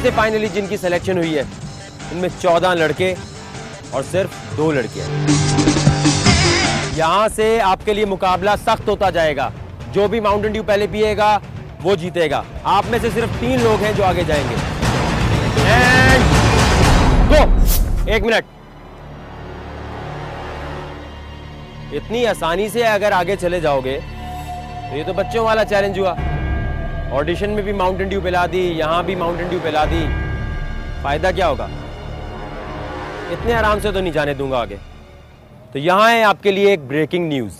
से फाइनली जिनकी सिलेक्शन हुई है उनमें 14 लड़के और सिर्फ 2 लड़कियां। यहां से आपके लिए मुकाबला सख्त होता जाएगा। जो भी माउंटेन ड्यू पहले पिएगा वो जीतेगा। आप में से सिर्फ 3 लोग हैं जो आगे जाएंगे। And go. 1 मिनट। इतनी आसानी से अगर आगे चले जाओगे तो ये तो बच्चों वाला चैलेंज हुआ। ऑडिशन में भी माउंटेन ड्यू पिला दी, यहां भी माउंटेन ड्यू पिला दी, फायदा क्या होगा? इतने आराम से तो नहीं जाने दूंगा आगे। तो यहां है आपके लिए एक ब्रेकिंग न्यूज।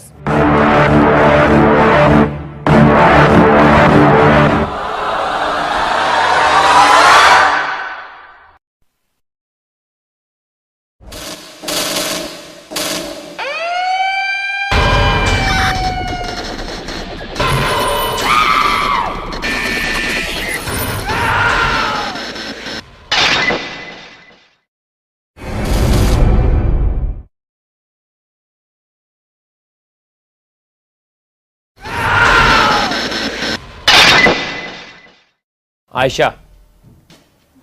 आयशा,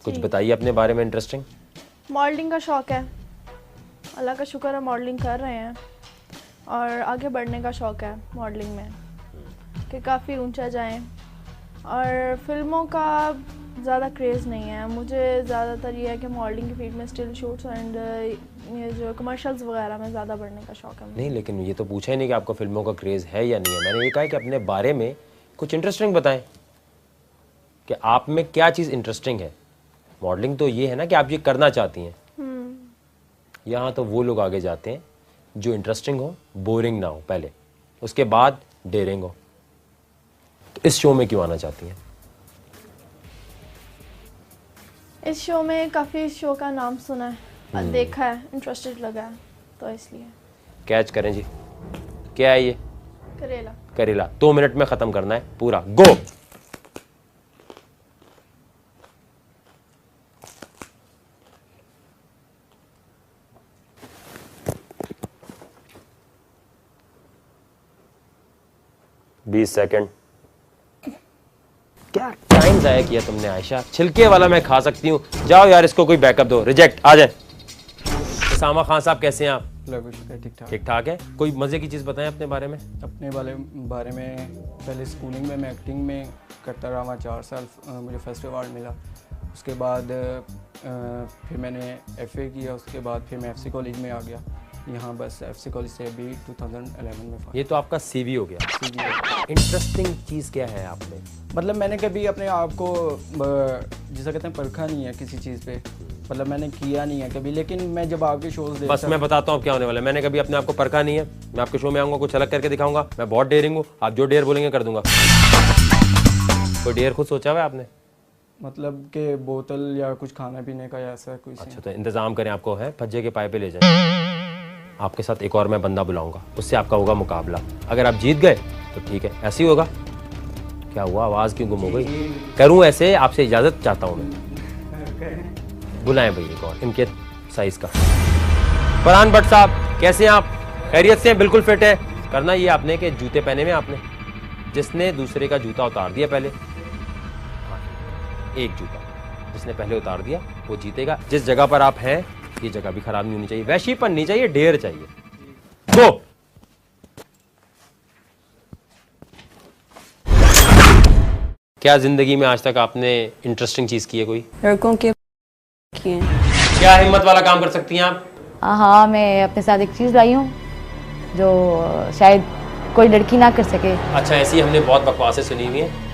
कुछ बताइए अपने बारे में इंटरेस्टिंग। मॉडलिंग का शौक़ है, अल्लाह का शुक्र है मॉडलिंग कर रहे हैं और आगे बढ़ने का शौक़ है मॉडलिंग में कि काफ़ी ऊंचा जाएं। और फिल्मों का ज़्यादा क्रेज़ नहीं है मुझे। ज़्यादातर ये है कि मॉडलिंग की फील्ड में स्टिल शूट्स एंड ये जो कमर्शियल्स वगैरह में ज़्यादा बढ़ने का शौक़ है। नहीं, लेकिन ये तो पूछा ही नहीं कि आपको फिल्मों का क्रेज़ है या नहीं है। मैंने ये कहा कि अपने बारे में कुछ इंटरेस्टिंग बताएं कि आप में क्या चीज़ इंटरेस्टिंग है। मॉडलिंग तो ये है ना कि आप ये करना चाहती हैं। यहाँ तो वो लोग आगे जाते हैं जो इंटरेस्टिंग हो, बोरिंग ना हो पहले, उसके बाद डेयरिंग हो। तो इस शो में क्यों आना चाहती हैं? इस शो में काफ़ी शो का नाम सुना है, देखा है, इंटरेस्टेड लगा है तो इसलिए। कैच करें जी। क्या है ये? करेला। करेला। 2 मिनट में ख़त्म करना है पूरा। गो। बीस सेकंड। क्या टाइम ज़ाया किया तुमने आयशा। छिलके वाला मैं खा सकती हूँ। जाओ यार, इसको कोई बैकअप दो। रिजेक्ट। आ जाए। सामा खान साहब, कैसे हैं आप? ठीक ठाक है। कोई मज़े की चीज़ बताएं अपने बारे में। अपने बारे में पहले स्कूलिंग में मैं एक्टिंग में करता रहा, 4 साल मुझे फर्स्ट अवार्ड मिला। उसके बाद फिर मैंने FA किया, उसके बाद फिर मैं FC कॉलेज में आ गया। यहाँ बस FC कॉलेज से अभी 2011 में। ये तो आपका CV हो गया। इंटरेस्टिंग चीज़ क्या है आप में? मतलब मैंने कभी अपने आप को जिसे कहते हैं परखा नहीं है किसी चीज़ पे, मतलब मैंने किया नहीं है कभी। लेकिन मैं जब आपके शोज देखता, बस मैं बताता हूँ क्या होने वाला है। मैंने कभी अपने आप को परखा नहीं है। मैं आपके शो में आऊँगा, कुछ अलग करके दिखाऊंगा। मैं बहुत डेयरिंग हूँ, आप जो डेयर बोलेंगे कर दूंगा। कोई डेयर खुद सोचा हुआ है आपने? मतलब कि बोतल या कुछ खाने पीने का या ऐसा कुछ। अच्छा, तो इंतजाम करें, आपको है फज्जे के पाए पे ले जाए। आपके साथ एक और मैं बंदा बुलाऊंगा, उससे आपका होगा मुकाबला। अगर आप जीत गए तो ठीक है, ऐसे ही होगा। क्या हुआ, आवाज़ क्यों गुम हो गई? करूं ऐसे? आपसे इजाज़त चाहता हूं मैं। बुलाएं भाई एक और इनके साइज का। फरहान भट्ट साहब, कैसे हैं आप? खैरियत से? बिल्कुल फिट है। करना ये आपने कि जूते पहने में आपने, जिसने दूसरे का जूता उतार दिया पहले, एक जूता जिसने पहले उतार दिया वो जीतेगा। जिस जगह पर आप हैं ये जगह भी खराब नहीं होनी चाहिए, वैशीपन नहीं चाहिए, ढेर चाहिए। गो। क्या जिंदगी में आज तक आपने इंटरेस्टिंग चीज की है कोई? लड़कों के किए। क्या हिम्मत वाला काम कर सकती हैं आप? हाँ, मैं अपने साथ एक चीज़ लाई हूँ जो शायद कोई लड़की ना कर सके। अच्छा, ऐसी हमने बहुत बकवासें सुनी हुई हैं।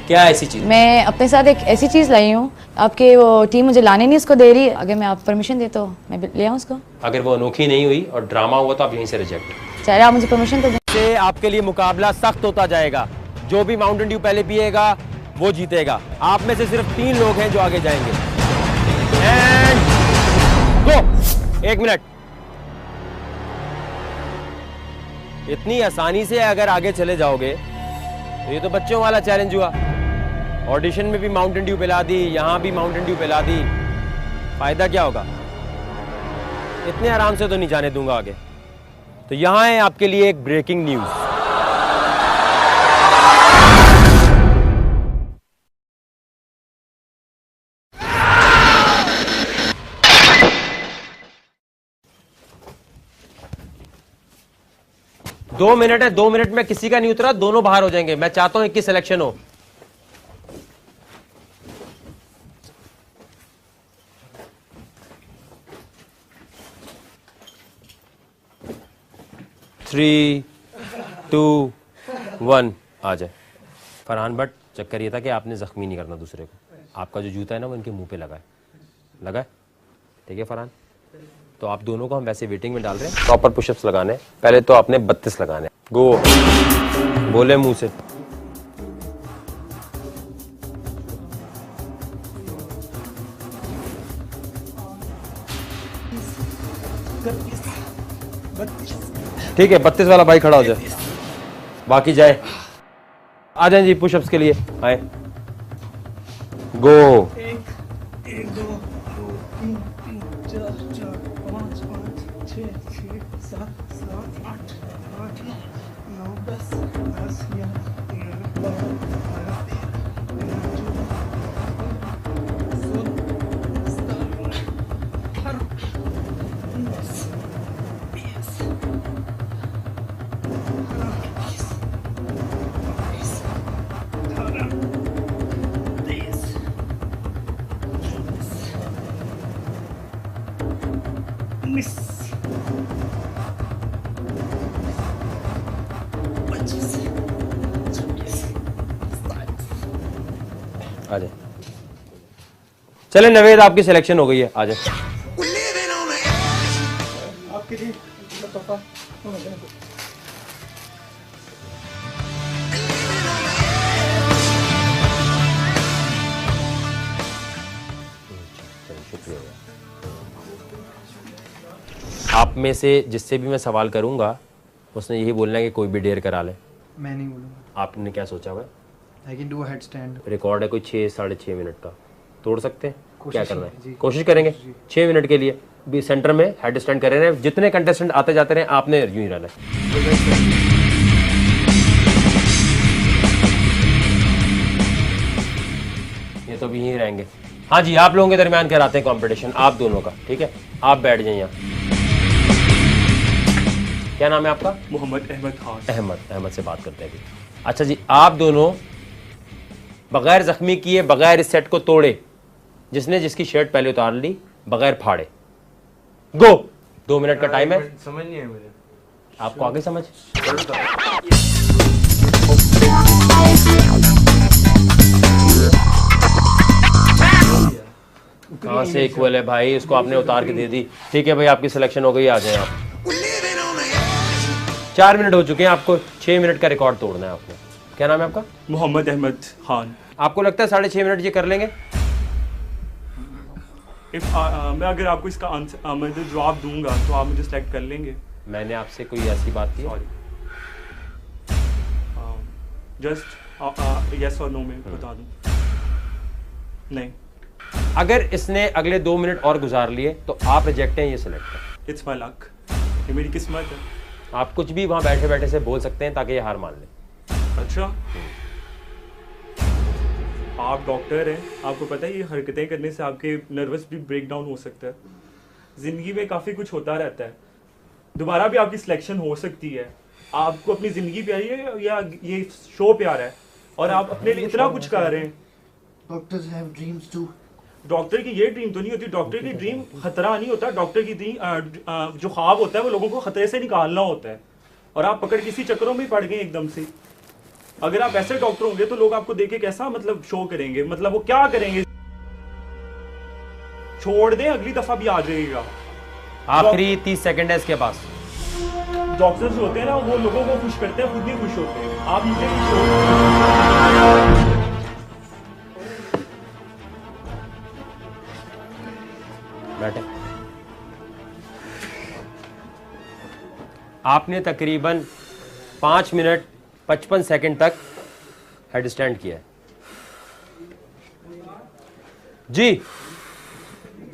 क्या ऐसी चीज? मैं अपने साथ एक ऐसी चीज़ लाई हूँ, आपके वो टीम मुझे लाने नहीं उसको दे रही। अगर मैं आप परमिशन दे तो मैं ले आऊँ उसको। अगर वो अनोखी नहीं हुई और ड्रामा हुआ तो आप यहीं से रिजेक्ट। चलिए, आप मुझे परमिशन तो दें। आपके लिए मुकाबला सख्त होता जाएगा। जो भी माउंटेन ड्यू पहले पिएगा वो जीतेगा। आप में से सिर्फ 3 लोग हैं जो आगे जाएंगे। And go. 1 मिनट। इतनी आसानी से अगर आगे चले जाओगे तो ये तो बच्चों वाला चैलेंज हुआ। ऑडिशन में भी माउंटेन ड्यू पिला दी, यहां भी माउंटेन ड्यू पिला दी, फायदा क्या होगा? इतने आराम से तो नहीं जाने दूंगा आगे। तो यहां है आपके लिए एक ब्रेकिंग न्यूज। 2 मिनट है, 2 मिनट में किसी का नहीं उतरा, दोनों बाहर हो जाएंगे। मैं चाहता हूं एक की सिलेक्शन हो। थ्री, 2, 1 आ जाए। फरहान भट्ट, चक्कर ये था कि आपने जख्मी नहीं करना दूसरे को। आपका जो जूता है ना वो इनके मुंह पे लगा है, ठीक है फरहान? तो आप दोनों को हम वैसे वेटिंग में डाल रहे हैं। प्रॉपर पुशअप्स लगाने हैं। पहले तो आपने 32 लगाने। गो, बोले मुंह से। ठीक है, 32 वाला भाई खड़ा हो जाए, बाकी जाए। आ जाए जी पुशअप्स के लिए, आए। गो। 1 2 3 4 5 6 7 8 9 10 11 12 आ जाए। चले नवेद, आपकी सिलेक्शन हो गई है, आ जाए। आपके लिए तोहफा आप में से जिससे भी मैं सवाल करूंगा उसने यही बोलना है कि कोई भी डेयर करा ले। मैं नहीं बोलूँगा। आपने क्या सोचा हुआ है? I can do a head stand. Record है कोई 6 साढ़े 6 मिनट का, तोड़ सकते हैं? क्या करना है? जी। कोशिश करेंगे 6 मिनट के लिए भी सेंटर में हेड स्टैंड कर रहे हैं। जितने कंटेस्टेंट आते जाते रहे, आपने यूं ही रहना है। ये तो भी यहीं रहेंगे। हाँ जी, आप लोगों के दरमियान कराते हैं कंपटीशन, आप दोनों का, ठीक है? आप बैठ जाइए यहाँ। क्या नाम है आपका? मोहम्मद अहमद खान। अहमद से बात करते हैं अभी। अच्छा जी, आप दोनों बगैर जख्मी किए, बगैर इस सेट को तोड़े, जिसने जिसकी शर्ट पहले उतार ली, बगैर फाड़े, गो। 2 मिनट का टाइम है। समझ नहीं है मुझे। आपको आगे समझ? कहाँ से इक्वल है भाई? उसको आपने उतार के दे दी। ठीक है भाई, आपकी सिलेक्शन हो गई, आ जाए आप। 4 मिनट हो चुके हैं, आपको 6 मिनट का रिकॉर्ड तोड़ना है आपने। क्या नाम है आपका? मोहम्मद अहमद खान। आपको लगता है 6.5 मिनट ये कर लेंगे? मैं अगर आपको इसका आंसर मैं जो जवाब दूंगा तो आप मुझे सेलेक्ट कर लेंगे। मैंने आपसे कोई ऐसी बात की? सॉरी, जस्ट यस और नो में बता दूं। नहीं, अगर इसने अगले 2 मिनट और गुजार लिए तो आप रिजेक्ट हैं, ये सिलेक्ट है। इट्स माय लक, ये मेरी किस्मत है। आप कुछ भी वहां बैठे बैठे से बोल सकते हैं ताकि ये हार मान ले। अच्छा, आप डॉक्टर हैं, आपको पता है ये हरकतें करने से आपके नर्वस भी ब्रेक डाउन हो सकता है। जिंदगी में काफ़ी कुछ होता रहता है, दोबारा भी आपकी सिलेक्शन हो सकती है। आपको अपनी ज़िंदगी प्यारी है या ये शो प्यारा है, और आप अपने लिए इतना कुछ कर रहे हैं। Doctors have dreams too. Doctor की ये ड्रीम तो नहीं होती, डॉक्टर की ड्रीम खतरा नहीं होता। डॉक्टर की ड्रीम जो ख्वाब होता है वो लोगों को खतरे से निकालना होता है, और आप पकड़ किसी चक्करों में पड़ गए एकदम से। अगर आप ऐसे डॉक्टर होंगे तो लोग आपको देख के कैसा मतलब शो करेंगे, मतलब वो क्या करेंगे? छोड़ दें, अगली दफा भी आ जाएगा। आखिरी 30 सेकंड है इसके पास। डॉक्टर्स होते हैं ना, वो लोगों को खुश करते हैं, खुद नहीं खुश होते हैं। आप मुझे खुश बैठे। आपने तकरीबन 5 मिनट 55 सेकंड तक हेड स्टैंड किया है जी।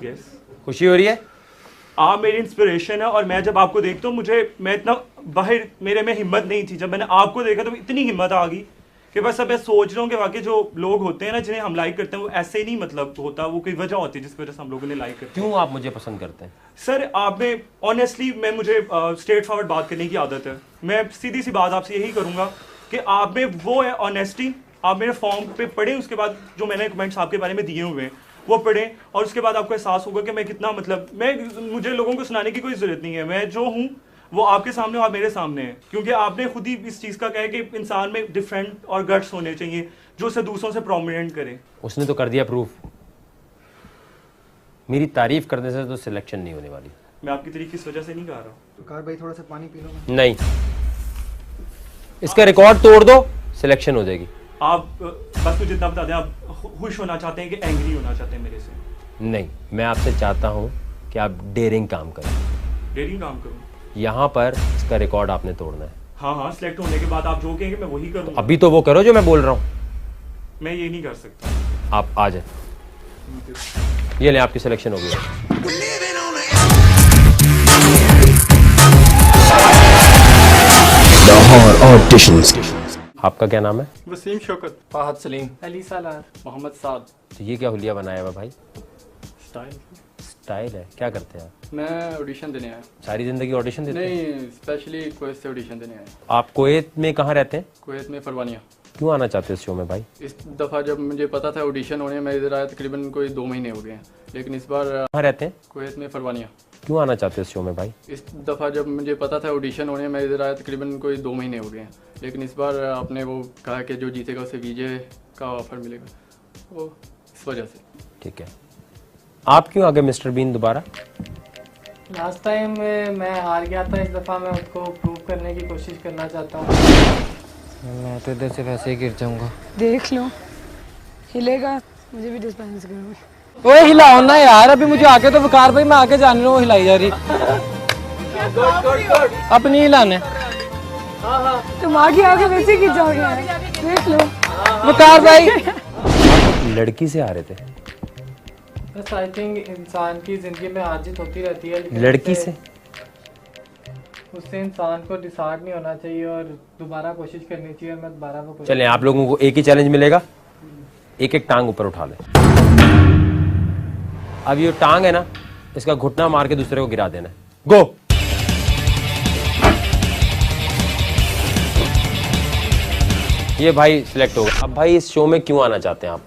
यस, खुशी हो रही है? आप मेरी इंस्पिरेशन है, और मैं जब आपको देखता हूँ मैं इतना बाहर मेरे में हिम्मत नहीं थी। जब मैंने आपको देखा तो इतनी हिम्मत आ गई कि बस अब मैं सोच रहा हूँ कि वाकई जो लोग होते हैं ना जिन्हें हम लाइक करते हैं वो ऐसे नहीं मतलब होता, वो कोई वजह होती है जिस वजह से हम लोगों ने लाइक करते हैं। क्यों आप मुझे पसंद करते हैं? सर आप में ऑनेस्टली मुझे स्ट्रेट फॉरवर्ड बात करने की आदत है। मैं सीधी सी बात आपसे यही करूँगा कि आप में वो है ऑनेस्टी। आप मेरे फॉर्म पे पढ़ें, उसके बाद जो मैंने कमेंट्स आपके बारे में दिए हुए हैं वो पढ़ें, और उसके बाद आपको एहसास होगा कि मैं कितना मतलब मुझे लोगों को सुनाने की कोई ज़रूरत नहीं है। मैं जो हूँ वो आपके सामने, आप मेरे सामने हैं, क्योंकि आपने खुद ही इस चीज़ का कहा है कि इंसान में डिफरेंट और गट्स होने चाहिए जो उसे दूसरों से प्रोमिनेंट करे। उसने तो कर दिया प्रूफ। मेरी तारीफ करने से तो सिलेक्शन नहीं होने वाली। मैं आपकी तारीफ किस वजह से नहीं कर रहा हूँ। कार भाई थोड़ा सा पानी पी लो। नहीं, इसका रिकॉर्ड तोड़ दो, सिलेक्शन हो जाएगी। आप बस मुझे इतना बता दें, आप खुश होना चाहते हैं कि एंग्री होना चाहते हैं मेरे से? नहीं, मैं आपसे चाहता हूँ कि आप डेयरिंग काम करें। डेयरिंग काम करूँ? यहाँ पर इसका रिकॉर्ड आपने तोड़ना है। हाँ, सिलेक्ट होने के बाद आप जो कहेंगे मैं वही करूँगा। अभी तो वो करो जो मैं बोल रहा हूँ। मैं ये नहीं कर सकता। आप आ जाए। ये लें, आपकी सिलेक्शन हो गई। लाहौर ऑडिशंस। आपका क्या नाम है? वसीम शौकत, फहद सलीम, अली सालार, मोहम्मद साद। तो ये क्या हुलिया बनाया हुआ भाई? स्टाइल। स्टाइल है? क्या करते हैं आप? मैं ऑडिशन देने आया। सारी जिंदगी ऑडिशन देते हैं? नहीं, स्पेशली कुवैत से ऑडिशन देने आया। आप कुवैत में कहाँ रहते हैं? कुवैत में फरवानिया। क्यों आना चाहते हैं इस शो में भाई? इस दफ़ा जब मुझे पता था ऑडिशन होने, मैं इधर आया तकरीबन कोई 2 महीने हो गए हैं, लेकिन इस बार कहाँ रहते हैं? कुवैत में फरवानिया। क्यों आना चाहते हैं इस शो में भाई? इस दफ़ा जब मुझे पता था ऑडिशन होने, मैं इधर आया तकरीबन कोई 2 महीने हो गए हैं, लेकिन इस बार आपने वो कहा कि जो जीतेगा उसे वीजे का ऑफ़र मिलेगा, वो इस वजह से। ठीक है, आप क्यों आ गए मिस्टर बीन दोबारा? लास्ट टाइम मैं हार गया था, इस दफ़ा मैं उसको प्रूव करने की कोशिश करना चाहता हूँ। मैं तो इधर से वैसे ही गिर जाऊंगा। देख लो, हिलेगा मुझे भी डिस्पेंस करो। ओए हिलाओ ना यार, अभी मुझे आके तो वकार भाई, मैं आके जान रहा हूँ हिलाई जा रही। अपनी हिलाने तुम आगे आगे वैसे गिर जाओगे। देख लो वकार भाई। लड़की से आ रहे थे? बस आई थिंक इंसान की ज़िंदगी में हार जीत होती रहती है, लेकिन लड़की से? उससे इंसान को डिसार्ड नहीं होना चाहिए और दोबारा कोशिश करनी चाहिए। मैं दोबारा वो चलें, आप लोगों को एक ही चैलेंज मिलेगा, एक एक टांग ऊपर उठा लें। अब ये टांग है ना, इसका घुटना मार के दूसरे को गिरा देना है। गो। ये भाई सिलेक्ट हो गया। अब भाई इस शो में क्यों आना चाहते हैं आप?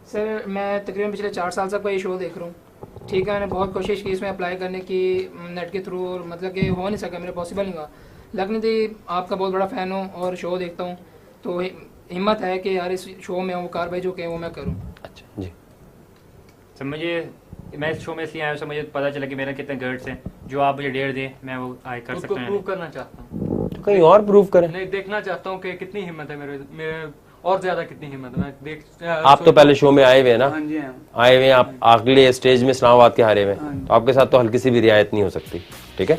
सर मैं तकरीबन पिछले 4 साल से आपका ये शो देख रहा हूँ, ठीक है। मैंने बहुत कोशिश की इसमें अप्लाई करने की नेट के थ्रू, और मतलब कि हो नहीं सका, मेरे पॉसिबल नहीं हुआ। लेकिन थी आपका बहुत बड़ा फ़ैन हूँ और शो देखता हूँ, तो हिम्मत है कि यार इस शो में वो कार भाई जो कहे वो मैं करूँ। अच्छा जी। सर मैं इस शो में इसलिए आया हूँ सर, मुझे पता चला कि मेरा कितने गट्स हैं, जो आप मुझे डेढ़ दें मैं वो आए कर सकता हूँ। प्रूव करना चाहता हूँ, तो कहीं और प्रूव करें। नहीं देखना चाहता हूँ कि कितनी हिम्मत है मेरे और ज्यादा कितनी हिम्मत है। मैं देख आप तो पहले शो में आए हुए हैं ना? हाँ जी, आए हुए हैं आप, अगले स्टेज में इस्लामाबाद के हारे हुए, तो आपके साथ तो हल्की सी भी रियायत नहीं हो सकती। ठीक है,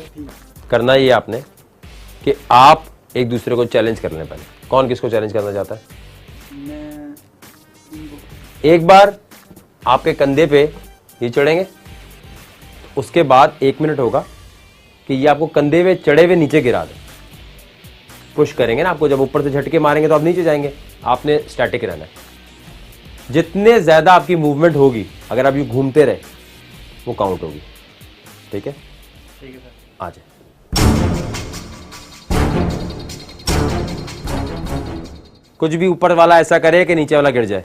करना ये आपने कि आप एक दूसरे को चैलेंज कर लें। पहले कौन किसको चैलेंज करना चाहता है? एक बार आपके कंधे पे ये चढ़ेंगे, उसके बाद 1 मिनट होगा कि ये आपको कंधे पे चढ़े हुए नीचे गिरा दे। पुश करेंगे ना आपको, जब ऊपर से झटके मारेंगे तो आप नीचे जाएंगे, आपने स्टैटिक रहना है। जितने ज्यादा आपकी मूवमेंट होगी, अगर आप ये घूमते रहे, वो काउंट होगी। ठीक है? ठीक है सर। आ जाए। कुछ भी ऊपर वाला ऐसा करे कि नीचे वाला गिर जाए।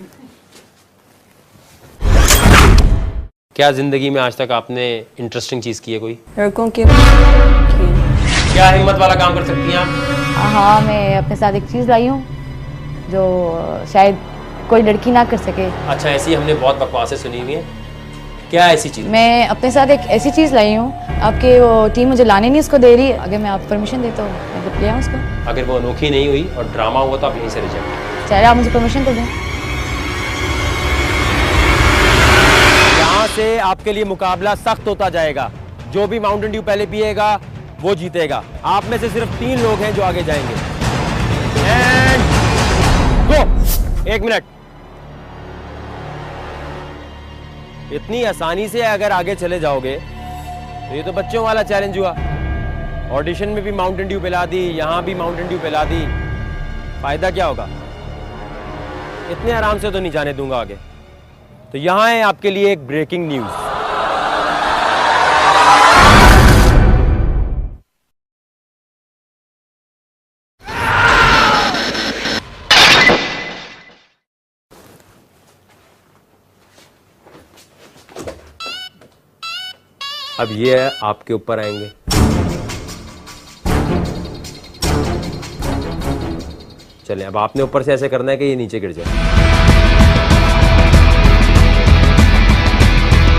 क्या जिंदगी में आज तक आपने इंटरेस्टिंग चीज की है कोई? लड़कों के क्या हिम्मत वाला काम कर सकती हैं आप? हाँ, मैं अपने साथ एक चीज़ लाई हूँ जो शायद कोई लड़की ना कर सके। अच्छा, ऐसी हमने बहुत बकवासें सुनी हुई हैं। क्या ऐसी चीज? मैं अपने साथ एक ऐसी चीज़ लाई हूँ, आपके वो टीम मुझे लाने नहीं उसको दे रही। अगर मैं आप परमिशन देता हूँ मैं ले आऊँ उसको। अगर वो अनोखी नहीं हुई और ड्रामा हुआ तो आप यहीं से रिजेक्ट। चाहे आप मुझे परमिशन तो दें। यहाँ से आपके लिए मुकाबला सख्त होता जाएगा। जो भी माउंटेन ड्यू पहले पिएगा वो जीतेगा। आप में से सिर्फ 3 लोग हैं जो आगे जाएंगे। And go. 1 मिनट। इतनी आसानी से अगर आगे चले जाओगे तो ये तो बच्चों वाला चैलेंज हुआ। ऑडिशन में भी माउंटेन ड्यू पिला दी, यहाँ भी माउंटेन ड्यू पिला दी, फायदा क्या होगा? इतने आराम से तो नहीं जाने दूंगा आगे। तो यहां है आपके लिए एक ब्रेकिंग न्यूज। अब ये है आपके ऊपर आएंगे। चलें, अब आपने ऊपर से ऐसे करना है कि ये नीचे गिर जाए।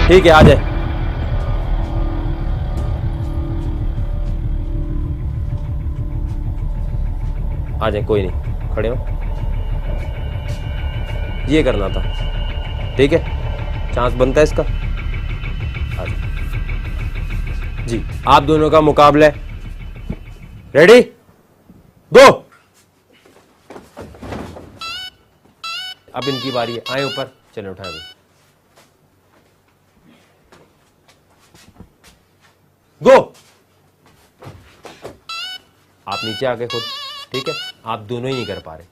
ठीक है, आ जाए। आ जाए, कोई नहीं, खड़े हो। ये करना था, ठीक है, चांस बनता है इसका। आ जाए जी, आप दोनों का मुकाबला है। रेडी, गो। अब इनकी बारी है, आए ऊपर। चले, उठाए भाई, गो। आप नीचे आ गए खुद, ठीक है। आप दोनों ही नहीं कर पा रहे,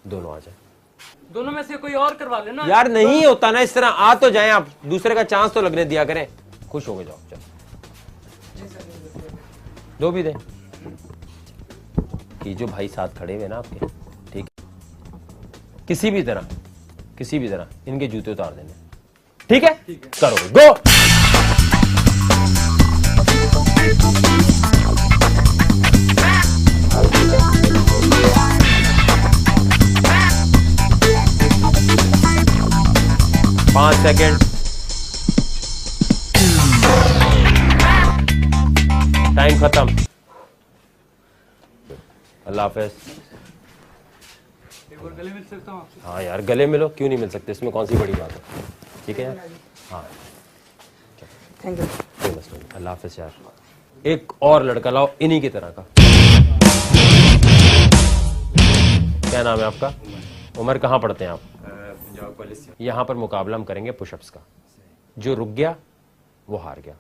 दोनों आ जाए। दोनों में से कोई और करवा लेना यार नहीं होता ना इस तरह, आ तो जाएं आप, दूसरे का चांस तो लगने दिया करें। खुश हो गए, जाओ चलो, दो भी दे। ये जो भाई साथ खड़े हुए ना आपके, ठीक है, किसी भी तरह इनके जूते उतार देने, ठीक है? करो, गो। पांच सेकेंड, टाइम खत्म। अल्लाह हाफिज। एक बार गले मिल सकता हूँ आपसे? हाँ यार, गले मिलो, क्यों नहीं मिल सकते, इसमें कौन सी बड़ी बात है। ठीक है यार, हाँ, थैंक यू। कोई मसला नहीं। अल्लाह हाफिज यार। एक और लड़का लाओ इन्हीं की तरह का। क्या नाम है आपका? उमर। कहाँ पढ़ते हैं आप? पंजाब कॉलेज से। यहाँ पर मुकाबला हम करेंगे पुशअप्स का। जो रुक गया वो हार गया।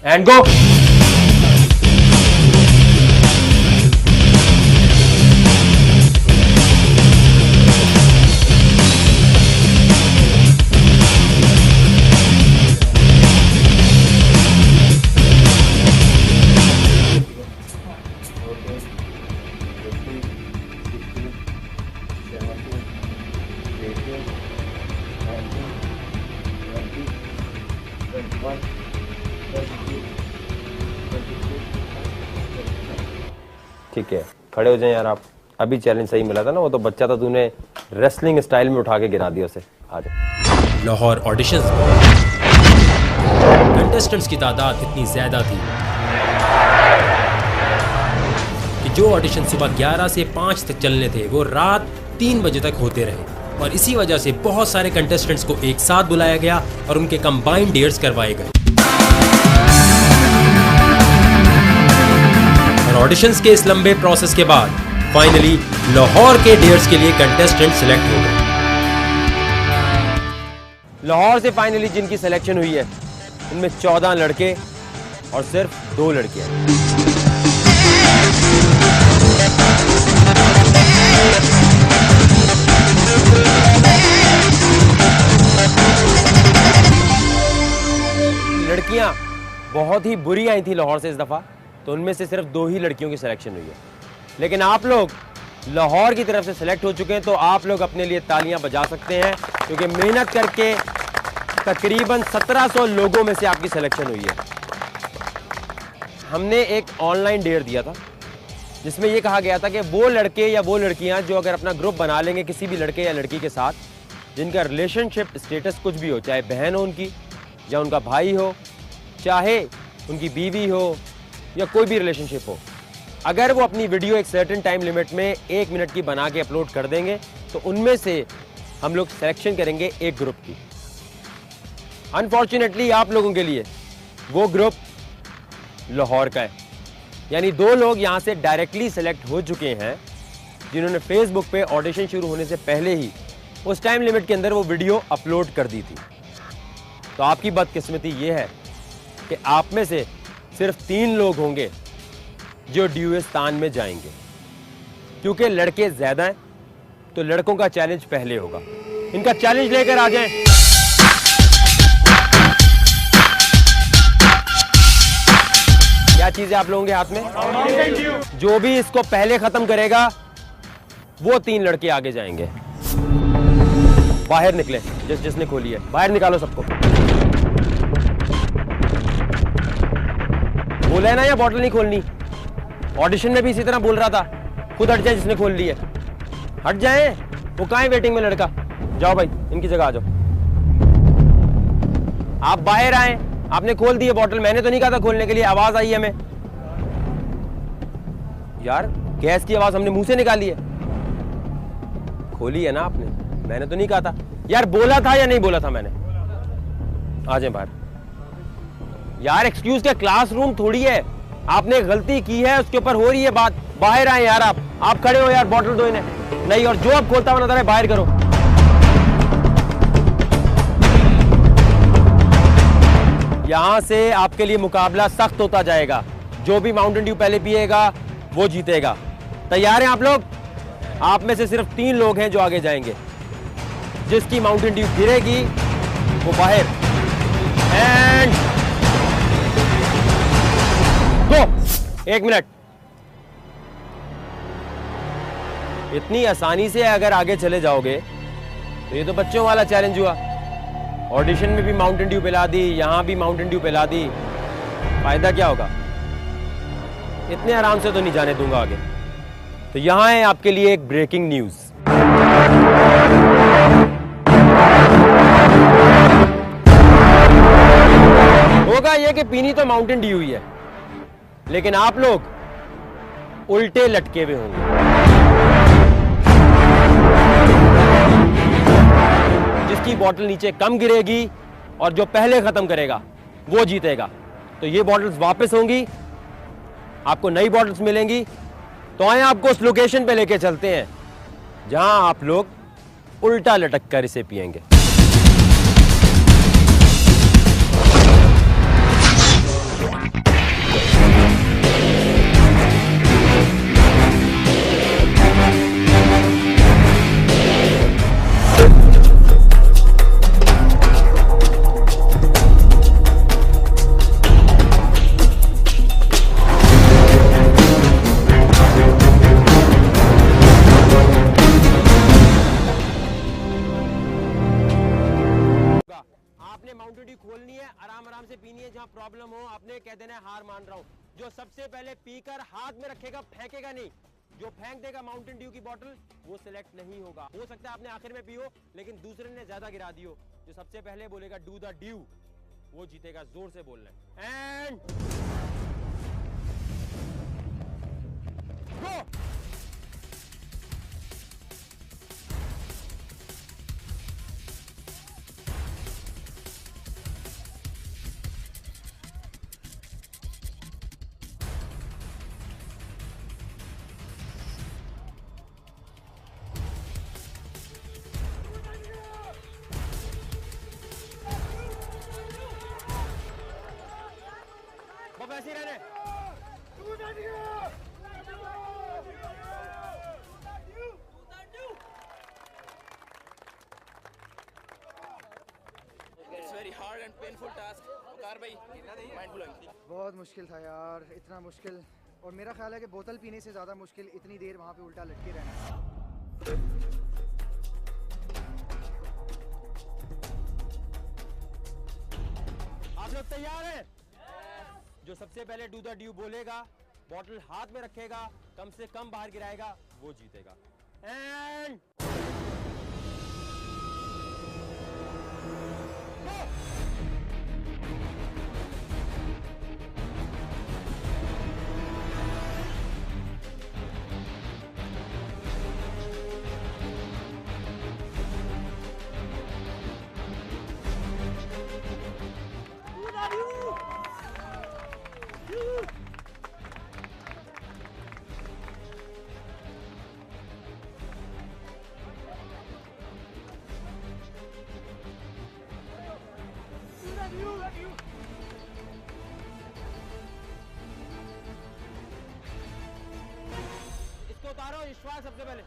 And go. ठीक है, खड़े हो जाएं यार आप। अभी चैलेंज सही मिला था ना, वो तो बच्चा था, तूने रेसलिंग स्टाइल में उठा के गिरा दिया उसे। आ जाओ। लाहौर ऑडिशंस में कंटेस्टेंट्स की तादाद इतनी ज्यादा थी कि जो ऑडिशन सुबह 11 से 5 तक चलने थे वो रात 3 बजे तक होते रहे, और इसी वजह से बहुत सारे कंटेस्टेंट्स को एक साथ बुलाया गया और उनके कंबाइंड डेट्स करवाए गए। ऑडिशंस के इस लंबे प्रोसेस के बाद फाइनली लाहौर के डेट्स के लिए कंटेस्टेंट सिलेक्ट हो गए। लाहौर से फाइनली जिनकी सिलेक्शन हुई है उनमें 14 लड़के और सिर्फ 2 लड़कियां। लड़कियां बहुत ही बुरी आई थी लाहौर से इस दफा, तो उनमें से सिर्फ 2 ही लड़कियों की सिलेक्शन हुई है। लेकिन आप लोग लाहौर की तरफ से सिलेक्ट हो चुके हैं, तो आप लोग अपने लिए तालियां बजा सकते हैं, क्योंकि मेहनत करके तकरीबन 1700 लोगों में से आपकी सिलेक्शन हुई है। हमने एक ऑनलाइन डेट दिया था जिसमें यह कहा गया था कि वो लड़के या वो लड़कियां जो अगर अपना ग्रुप बना लेंगे किसी भी लड़के या लड़की के साथ, जिनका रिलेशनशिप स्टेटस कुछ भी हो, चाहे बहन हो उनकी या उनका भाई हो, चाहे उनकी बीवी हो या कोई भी रिलेशनशिप हो, अगर वो अपनी वीडियो एक सर्टेन टाइम लिमिट में 1 मिनट की बना के अपलोड कर देंगे तो उनमें से हम लोग सिलेक्शन करेंगे एक ग्रुप की। अनफॉर्चुनेटली आप लोगों के लिए वो ग्रुप लाहौर का है, यानी 2 लोग यहाँ से डायरेक्टली सेलेक्ट हो चुके हैं जिन्होंने फेसबुक पे ऑडिशन शुरू होने से पहले ही उस टाइम लिमिट के अंदर वो वीडियो अपलोड कर दी थी। तो आपकी बदकिस्मती ये है कि आप में से सिर्फ 3 लोग होंगे जो ड्यूइस्तान में जाएंगे, क्योंकि लड़के ज़्यादा हैं तो लड़कों का चैलेंज पहले होगा। इनका चैलेंज लेकर आ जाएं। क्या चीज है आप लोगों के हाथ में? जो भी इसको पहले खत्म करेगा वो 3 लड़के आगे जाएंगे। बाहर निकले, जिसने खोली है बाहर निकालो सबको। बोला है ना, या बॉटल नहीं खोलनी। ऑडिशन में भी इसी तरह बोल रहा था, खुद हट जाए जिसने खोल ली है। हट जाए, वो कहाँ है वेटिंग में लड़का? जाओ भाई, इनकी जगह आ जाओ। आप बाहर आए, आपने खोल दी है बॉटल, मैंने तो नहीं कहा था खोलने के लिए, आवाज आई है हमें। यार गैस की आवाज हमने मुंह से निकाली है, खोली है ना आपने, मैंने तो नहीं कहा था। यार बोला था या नहीं बोला था मैंने? आ जाए बाहर। यार एक्सक्यूज क्या क्लासरूम थोड़ी है, आपने गलती की है उसके ऊपर हो रही है बात। बाहर आए यार, आप खड़े हो यार, बॉटल दो इन्हें। नहीं, और जो अब खोलता हुआ नजर है बाहर करो। यहां से आपके लिए मुकाबला सख्त होता जाएगा। जो भी माउंटेन ड्यू पहले पिएगा वो जीतेगा। तैयार हैं आप लोग? आप में से सिर्फ 3 लोग हैं जो आगे जाएंगे। जिसकी माउंटेन ड्यू गिरेगी वो बाहर। And go. 1 मिनट। इतनी आसानी से अगर आगे चले जाओगे तो ये तो बच्चों वाला चैलेंज हुआ। ऑडिशन में भी माउंटेन ड्यू पिला दी, यहां भी माउंटेन ड्यू पिला दी, फायदा क्या होगा? इतने आराम से तो नहीं जाने दूंगा आगे। तो यहां है आपके लिए एक ब्रेकिंग न्यूज। होगा ये कि पीनी तो माउंटेन ड्यू ही है, लेकिन आप लोग उल्टे लटके हुए होंगे। जिसकी बॉटल नीचे कम गिरेगी और जो पहले खत्म करेगा वो जीतेगा। तो ये बॉटल्स वापस होंगी, आपको नई बॉटल्स मिलेंगी। तो आए आपको उस लोकेशन पे लेके चलते हैं जहां आप लोग उल्टा लटक कर इसे पिएंगे। खोलनी है, आराम आराम से पीनी है। जहां प्रॉब्लम हो आपने कह देना है हार मान रहा हूं। जो सबसे पहले पीकर हाथ में रखेगा, फेंकेगा नहीं, जो फेंक देगा माउंटेन ड्यू की बोतल, वो सिलेक्ट नहीं होगा। हो सकता है आपने आखिर में पियो लेकिन दूसरे ने ज्यादा गिरा दी हो। जो सबसे पहले बोलेगा डू द ड्यू वो जीतेगा। जोर से बोलना है। And go. ऐसे रहने। बहुत मुश्किल था यार, इतना मुश्किल। और मेरा ख्याल है कि बोतल पीने से ज़्यादा मुश्किल इतनी देर वहाँ पे उल्टा लटके रहना। आप लोग तैयार हैं? जो सबसे पहले डू द ड्यू बोलेगा, बॉटल हाथ में रखेगा, कम से कम बाहर गिराएगा, वो जीतेगा। एंड इसको उतारो, विश्वास सबसे पहले।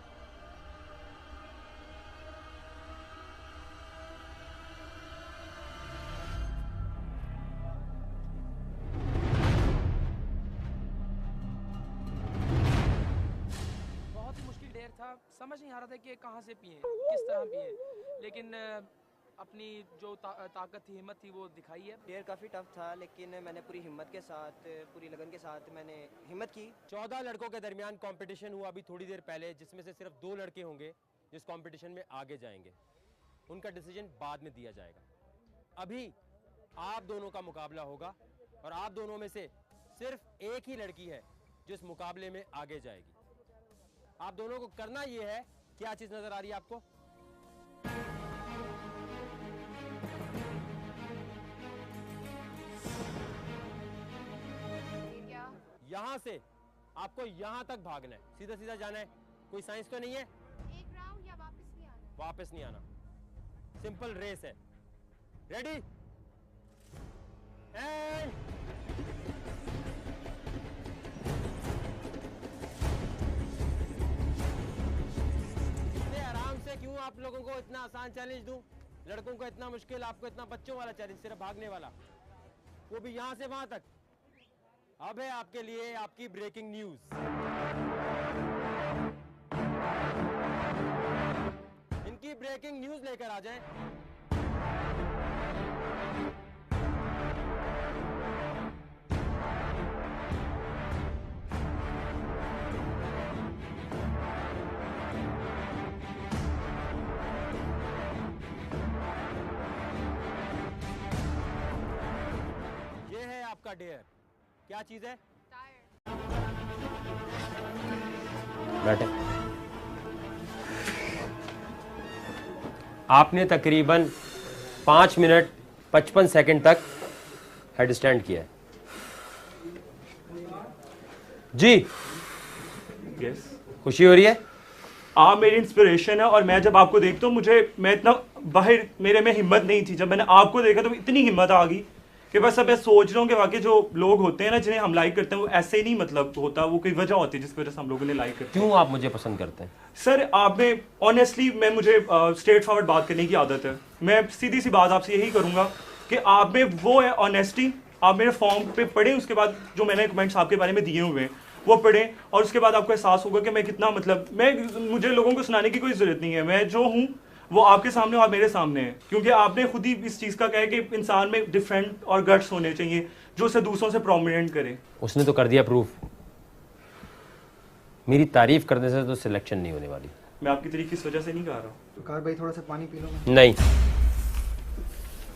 था, समझ नहीं आ रहा था कि कहाँ से पिए, किस तरह पिए, लेकिन अपनी जो ताकत थी, हिम्मत थी, वो दिखाई है। डेयर काफ़ी टफ था, लेकिन मैंने पूरी हिम्मत के साथ, पूरी लगन के साथ मैंने हिम्मत की। 14 लड़कों के दरमियान कंपटीशन हुआ अभी थोड़ी देर पहले, जिसमें से सिर्फ 2 लड़के होंगे जो इस कंपटीशन में आगे जाएंगे। उनका डिसीजन बाद में दिया जाएगा। अभी आप दोनों का मुकाबला होगा और आप दोनों में से सिर्फ एक ही लड़की है जो इस मुकाबले में आगे जाएगी। आप दोनों को करना ये है, क्या चीज नजर आ रही है आपको? यहां से आपको यहां तक भागना है, सीधा सीधा जाना है, कोई साइंस तो नहीं है। एक राउंड या वापस नहीं आना? वापस नहीं आना, सिंपल रेस है। रेडी एंड इतने आराम से क्यों आप लोगों को इतना आसान चैलेंज दूं? लड़कों को इतना मुश्किल, आपको इतना बच्चों वाला चैलेंज, सिर्फ भागने वाला, वो भी यहां से वहां तक। अब है आपके लिए आपकी ब्रेकिंग न्यूज। इनकी ब्रेकिंग न्यूज लेकर आ जाएं। ये है आपका डेयर। क्या चीज है? बैठे। आपने तकरीबन 5 मिनट 55 सेकंड तक हेड स्टैंड किया है। जी यस, खुशी हो रही है? आप मेरी इंस्पिरेशन है और मैं जब आपको देखता हूँ मैं इतना बाहर मेरे में हिम्मत नहीं थी। जब मैंने आपको देखा तो इतनी हिम्मत आ गई कि बस अब मैं सोच रहा हूँ कि वाकई जो लोग होते हैं ना, जिन्हें हम लाइक करते हैं, वो ऐसे ही नहीं मतलब होता, वो कोई वजह होती है जिस वजह से हम लोगों ने लाइक करते हैं। क्यों आप मुझे पसंद करते हैं? सर आप में ऑनेस्टली मुझे स्ट्रेट फॉरवर्ड बात करने की आदत है। मैं सीधी सी बात आपसे यही करूँगा कि आप में वो है ऑनेस्टी। आप मेरे फॉर्म पे पढ़ें, उसके बाद जो मैंने कमेंट्स आपके बारे में दिए हुए हैं वो पढ़ें, और उसके बाद आपको एहसास होगा कि मैं कितना मुझे लोगों को सुनाने की कोई ज़रूरत नहीं है। मैं जो हूँ वो आपके सामने और मेरे सामने है, क्योंकि आपने खुद ही इस चीज़ का कहा है कि इंसान में डिफरेंट और गट्स होने चाहिए जो उसे दूसरों से प्रोमिनेंट करे। उसने तो कर दिया प्रूफ। मेरी तारीफ करने से तो सिलेक्शन नहीं होने वाली। मैं आपकी तरीके इस वजह से नहीं कह रहा हूँ। तो कार भाई थोड़ा सा पानी पी लो। नहीं,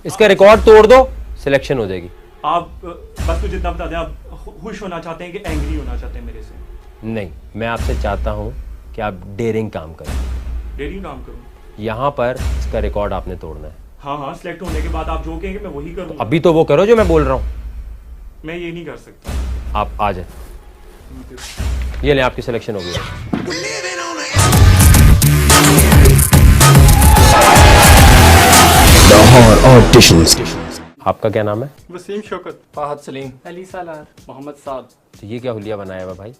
इसका रिकॉर्ड तोड़ दो, सिलेक्शन हो जाएगी। आप बस मुझे जितना बता दें, आप खुश होना चाहते हैं कि एंग्री होना चाहते हैं मेरे से? नहीं, मैं आपसे चाहता हूँ कि आप डेयरिंग काम करें। डेयरिंग काम करूँ? यहाँ पर इसका रिकॉर्ड आपने तोड़ना है। हाँ हाँ, सिलेक्ट होने के बाद आप जो कहेंगे मैं वही करूँगा। अभी तो वो करो जो मैं बोल रहा हूँ। मैं ये नहीं कर सकता। आप आ जाए। ये ले, आपकी सिलेक्शन हो गई। लाहौर ऑडिशंस। आपका क्या नाम है? वसीम शौकत, फहद सलीम, अली सालार, मोहम्मद साद। तो ये क्या हुलिया बनाया हुआ भाई?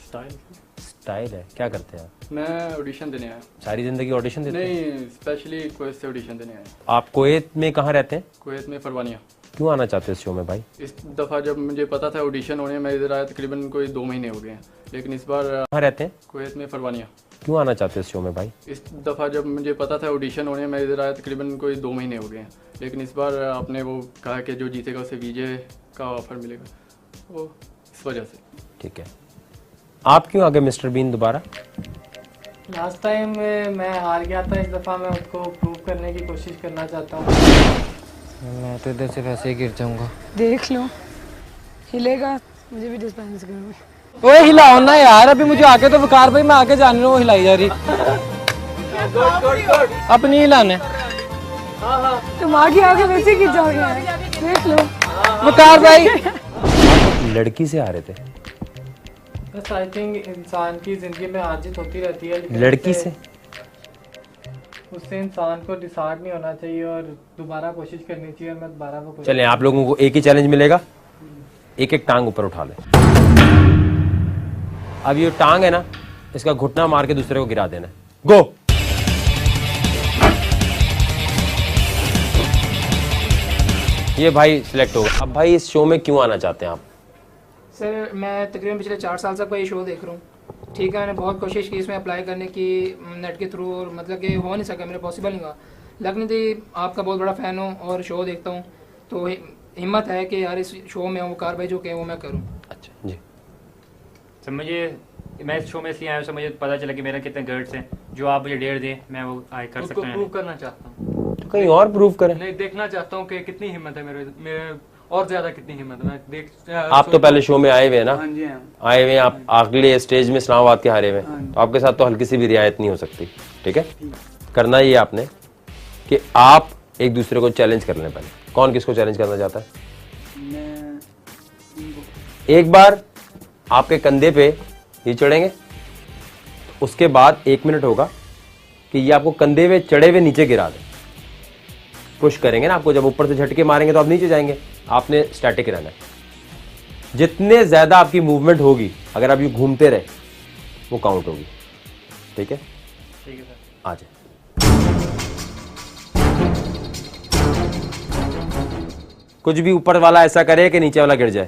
स्टाइल। स्टाइल है? क्या करते हैं आप? मैं ऑडिशन देने आया। सारी जिंदगी ऑडिशन देते हैं? नहीं, स्पेशली कुवैत से ऑडिशन देने आया। आप कुवैत में कहाँ रहते हैं? कुवैत में फरवानिया। क्यों आना चाहते हैं इस शो में भाई? इस दफ़ा जब मुझे पता था ऑडिशन होने, मैं इधर आया तकरीबन कोई 2 महीने हो गए हैं, लेकिन इस बार। कहाँ रहते हैं? कुवैत में फरवानिया। क्यों आना चाहते हैं इस शो में भाई? इस दफ़ा जब मुझे पता था ऑडिशन होने, मैं इधर आया तकरीबन कोई 2 महीने हो गए हैं, लेकिन इस बार आपने वो कहा कि जो जीतेगा उसे वीजे का ऑफर मिलेगा, वो इस वजह से। ठीक है, आप क्यों आ गए मिस्टर बीन दोबारा? लास्ट टाइम मैं हार गया था, इस दफ़ा मैं उसको प्रूव करने की कोशिश करना चाहता हूँ। मैं तो इधर से वैसे ही गिर जाऊंगा। देख लो, हिलेगा मुझे भी डिस्पेंस करो। ओए हिलाओ ना यार, अभी मुझे आके तो वकार भाई मैं आके जान रहा हूँ, हिलाई जा रही। अपनी हिलाने तुम आगे आगे वैसे गिर जाओगे यार, देख लो। वकार भाई लड़की से आ रहे थे? बस आई थिंक इंसान की जिंदगी में हार जीत होती रहती है, लड़की से उससे इंसान को डिसाइड नहीं होना चाहिए और दोबारा कोशिश करनी चाहिए। मैं दोबारा वो चलें, आप लोगों को एक ही चैलेंज मिलेगा, एक एक टांग ऊपर उठा ले। अब ये टांग है ना, इसका घुटना मार के दूसरे को गिरा देना है। गो। ये भाई सिलेक्ट होगा। अब भाई इस शो में क्यों आना चाहते हैं आप? सर मैं तकरीबन पिछले 4 साल से आपका ये शो देख रहा हूँ ठीक है, मैंने बहुत कोशिश की इसमें अप्लाई करने की नेट के थ्रू, और मतलब कि हो नहीं सका, मेरे पॉसिबल नहीं हुआ। लग नहीं थी, आपका बहुत बड़ा फ़ैन हूँ और शो देखता हूँ, तो हिम्मत है कि यार इस शो में वो कार्रवाई जो कि वो मैं करूँ। अच्छा जी सर, मैं इस शो में इसलिए आया हूँ सर, मुझे पता चला कि मेरा कितने गर्ड्स हैं, जो आप मुझे डेढ़ दें मैं वो कर सकता हूँ। प्रूव करना चाहता हूँ, तो कहीं और प्रूव करें। नहीं देखना चाहता हूँ कि कितनी हिम्मत है मेरे और ज्यादा कितनी हिम्मत है। मैं देख आप तो पहले शो में आए हुए हैं ना। हाँ जी, हाँ। आए हुए हैं आप, अगले स्टेज में इस्लामाबाद के हारे हुए हैं, तो आपके साथ तो हल्की सी भी रियायत नहीं हो सकती। ठीक है, करना ये आपने कि आप एक दूसरे को चैलेंज कर लें। पहले कौन किसको चैलेंज करना चाहता है? एक बार आपके कंधे पे ये चढ़ेंगे, उसके बाद 1 मिनट होगा कि ये आपको कंधे पे चढ़े हुए नीचे गिरा दें। पुश करेंगे ना आपको, जब ऊपर से झटके मारेंगे तो आप नीचे जाएंगे, आपने स्टैटिक रहना है। जितने ज्यादा आपकी मूवमेंट होगी, अगर आप ये घूमते रहे, वो काउंट होगी। ठीक है, ठीक है सर। आ जाए। कुछ भी ऊपर वाला ऐसा करे कि नीचे वाला गिर जाए।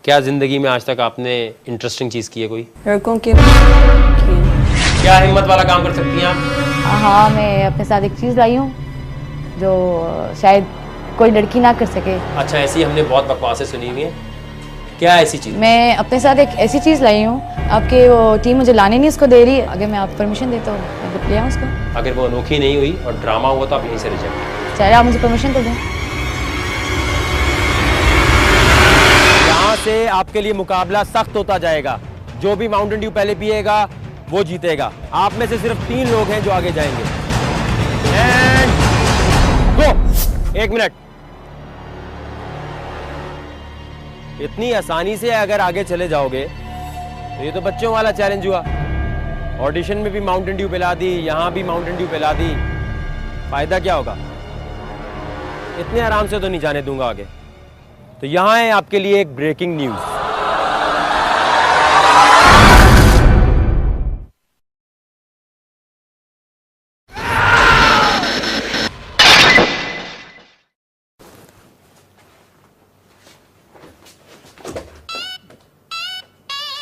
क्या जिंदगी में आज तक आपने इंटरेस्टिंग चीज की है कोई? लड़कों के क्या हिम्मत वाला काम कर सकती हैं आप? हाँ, मैं अपने साथ एक चीज़ लाई हूँ जो शायद कोई लड़की ना कर सके। अच्छा, ऐसी हमने बहुत बकवासें सुनी हुई हैं। क्या ऐसी चीज? मैं अपने साथ एक ऐसी चीज़ लाई हूँ, आपके वो टीम मुझे लाने नहीं उसको दे रही। अगर मैं आप परमिशन देता हूँ मैं ले आऊँ उसको। अगर वो अनोखी नहीं हुई और ड्रामा हुआ तो आप यहीं से रिजेक्ट। चाहे आप मुझे परमिशन तो दें। यहाँ से आपके लिए मुकाबला सख्त होता जाएगा। जो भी माउंटेन ड्यू पहले पिएगा वो जीतेगा। आप में से सिर्फ 3 लोग हैं जो आगे जाएंगे। And go. 1 मिनट। इतनी आसानी से अगर आगे चले जाओगे तो ये तो बच्चों वाला चैलेंज हुआ। ऑडिशन में भी माउंटेन ड्यू पिला दी, यहां भी माउंटेन ड्यू पिला दी, फायदा क्या होगा? इतने आराम से तो नहीं जाने दूंगा आगे। तो यहां है आपके लिए एक ब्रेकिंग न्यूज।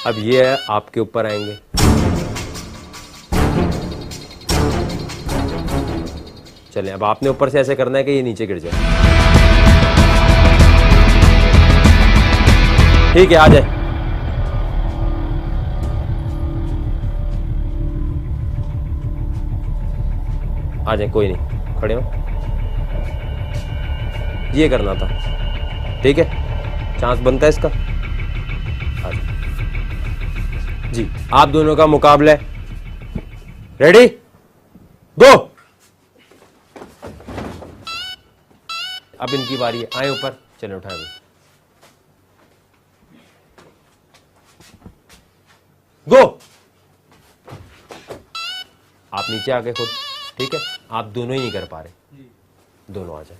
अब ये है, आपके ऊपर आएंगे। चलें, अब आपने ऊपर से ऐसे करना है कि ये नीचे गिर जाए। ठीक है, आ जाए। आ जाए, कोई नहीं, खड़े हो। ये करना था। ठीक है, चांस बनता है इसका। आ जाए जी, आप दोनों का मुकाबला है। रेडी, गो। अब इनकी बारी है, आए ऊपर। चले, उठाए भाई। गो। आप नीचे आ गए खुद। ठीक है, आप दोनों ही नहीं कर पा रहे। दोनों आ जाए।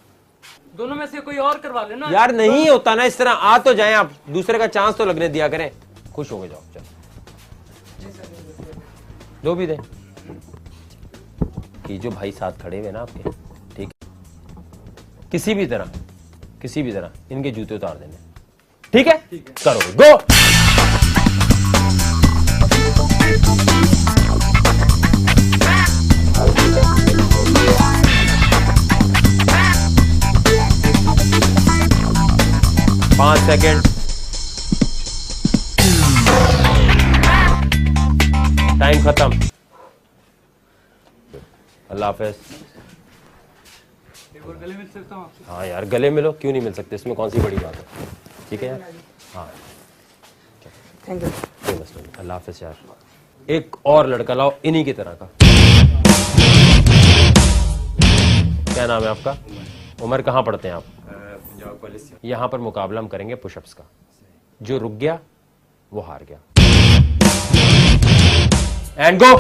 दोनों में से कोई और करवा लेना यार। नहीं होता ना इस तरह। आ तो जाएं आप, दूसरे का चांस तो लगने दिया करें। खुश हो गए, जाओ। चलो, दो भी दे। ये जो भाई साथ खड़े हुए ना आपके, ठीक है, किसी भी तरह इनके जूते उतार देने। ठीक है, करो, गो। पांच सेकेंड। टाइम खत्म। अल्लाह हाफिज। एक और गले मिल सकता हूँ आपसे? हाँ यार, गले मिलो, क्यों नहीं मिल सकते? इसमें कौन सी बड़ी बात है? ठीक है यार। हाँ, थैंक यू। कोई मसला नहीं। अल्लाह हाफिज यार। एक और लड़का लाओ इन्हीं की तरह का। क्या नाम है आपका? उमर। कहाँ पढ़ते हैं आप? पंजाब कॉलेज से। यहाँ पर मुकाबला हम करेंगे पुशअप्स का। जो रुक गया वो हार गया। And go.